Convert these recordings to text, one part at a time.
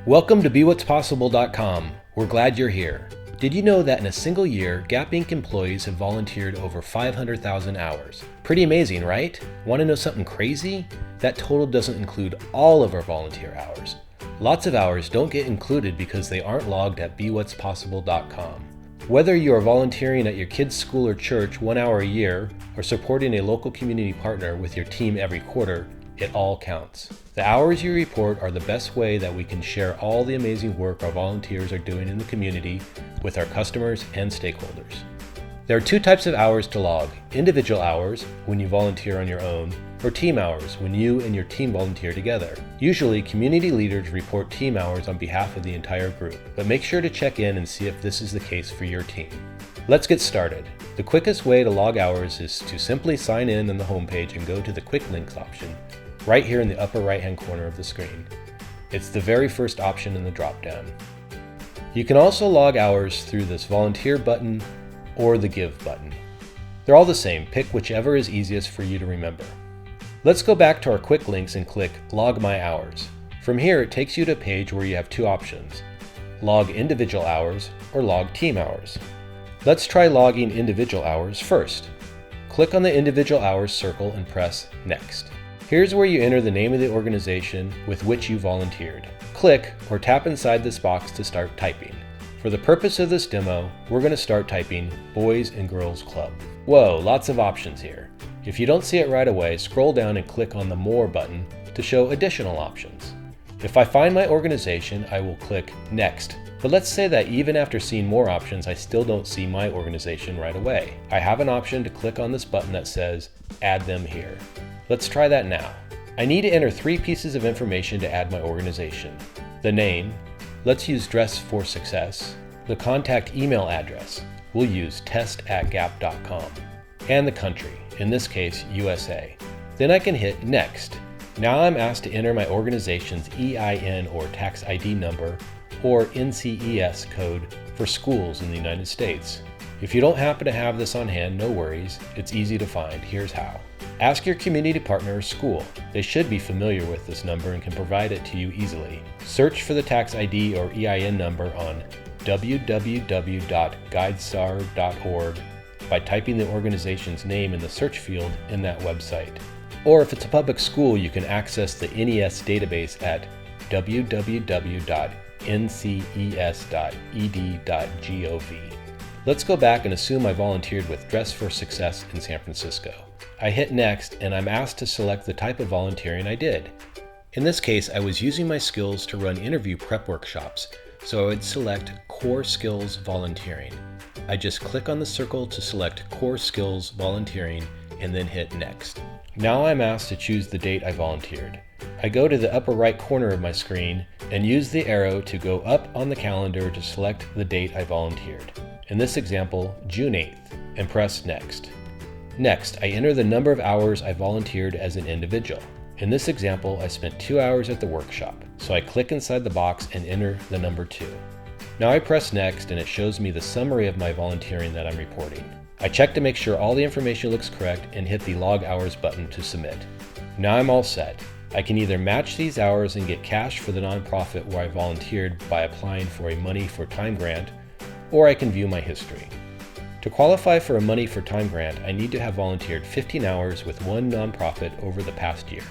Welcome to BeWhat'sPossible.com. We're glad you're here. Did you know that in a single year, Gap Inc. employees have volunteered over 500,000 hours? Pretty amazing, right? Want to know something crazy? That total doesn't include all of our volunteer hours. Lots of hours don't get included because they aren't logged at BeWhat'sPossible.com. Whether you are volunteering at your kid's school or church 1 hour a year, or supporting a local community partner with your team every quarter, it all counts. The hours you report are the best way that we can share all the amazing work our volunteers are doing in the community with our customers and stakeholders. There are two types of hours to log: individual hours, when you volunteer on your own, or team hours, when you and your team volunteer together. Usually, community leaders report team hours on behalf of the entire group, but make sure to check in and see if this is the case for your team. Let's get started. The quickest way to log hours is to simply sign in on the homepage and go to the Quick Links option, right here in the upper right-hand corner of the screen. It's the very first option in the drop-down. You can also log hours through this Volunteer button or the Give button. They're all the same. Pick whichever is easiest for you to remember. Let's go back to our Quick Links and click Log My Hours. From here, it takes you to a page where you have two options: Log Individual Hours or Log Team Hours. Let's try logging individual hours first. Click on the Individual Hours circle and press Next. Here's where you enter the name of the organization with which you volunteered. Click or tap inside this box to start typing. For the purpose of this demo, we're going to start typing Boys and Girls Club. Whoa, lots of options here. If you don't see it right away, scroll down and click on the More button to show additional options. If I find my organization, I will click Next. But let's say that even after seeing more options, I still don't see my organization right away. I have an option to click on this button that says Add Them Here. Let's try that now. I need to enter 3 pieces of information to add my organization: the name, let's use Dress for Success; the contact email address, we'll use test@gap.com; and the country, in this case USA. Then I can hit Next. Now I'm asked to enter my organization's EIN or tax ID number or NCES code for schools in the United States. If you don't happen to have this on hand, no worries, it's easy to find. Here's how. Ask your community partner or school. They should be familiar with this number and can provide it to you easily. Search for the tax ID or EIN number on www.guidestar.org by typing the organization's name in the search field in that website. Or if it's a public school, you can access the NES database at www.nces.ed.gov. Let's go back and assume I volunteered with Dress for Success in San Francisco. I hit Next and I'm asked to select the type of volunteering I did. In this case, I was using my skills to run interview prep workshops, so I would select Core Skills Volunteering. I just click on the circle to select Core Skills Volunteering and then hit Next. Now I'm asked to choose the date I volunteered. I go to the upper right corner of my screen and use the arrow to go up on the calendar to select the date I volunteered. In this example, June 8th, and press Next. Next, I enter the number of hours I volunteered as an individual. In this example, I spent 2 hours at the workshop, so I click inside the box and enter the number 2. Now I press Next and it shows me the summary of my volunteering that I'm reporting. I check to make sure all the information looks correct and hit the Log Hours button to submit. Now I'm all set. I can either match these hours and get cash for the nonprofit where I volunteered by applying for a Money for Time grant, or I can view my history. To qualify for a Money for Time grant, I need to have volunteered 15 hours with one nonprofit over the past year.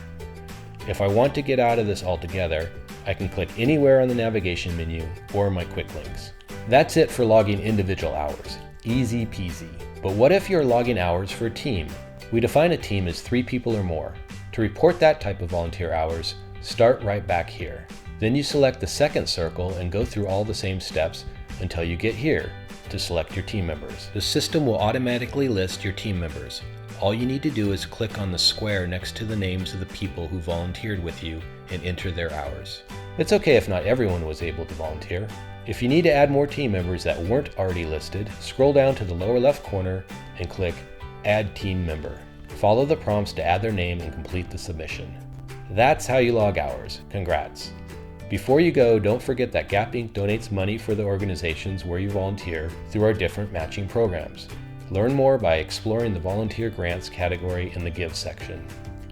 If I want to get out of this altogether, I can click anywhere on the navigation menu or my Quick Links. That's it for logging individual hours. Easy peasy. But what if you're logging hours for a team? We define a team as 3 people or more. To report that type of volunteer hours, start right back here. Then you select the second circle and go through all the same steps until you get here to select your team members. The system will automatically list your team members. All you need to do is click on the square next to the names of the people who volunteered with you and enter their hours. It's okay if not everyone was able to volunteer. If you need to add more team members that weren't already listed, scroll down to the lower left corner and click Add Team Member. Follow the prompts to add their name and complete the submission. That's how you log hours. Congrats. Before you go, don't forget that Gap Inc. donates money for the organizations where you volunteer through our different matching programs. Learn more by exploring the volunteer grants category in the Give section.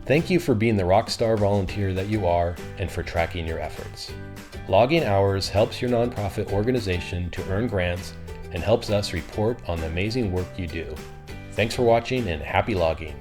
Thank you for being the rockstar volunteer that you are and for tracking your efforts. Logging hours helps your nonprofit organization to earn grants and helps us report on the amazing work you do. Thanks for watching and happy logging.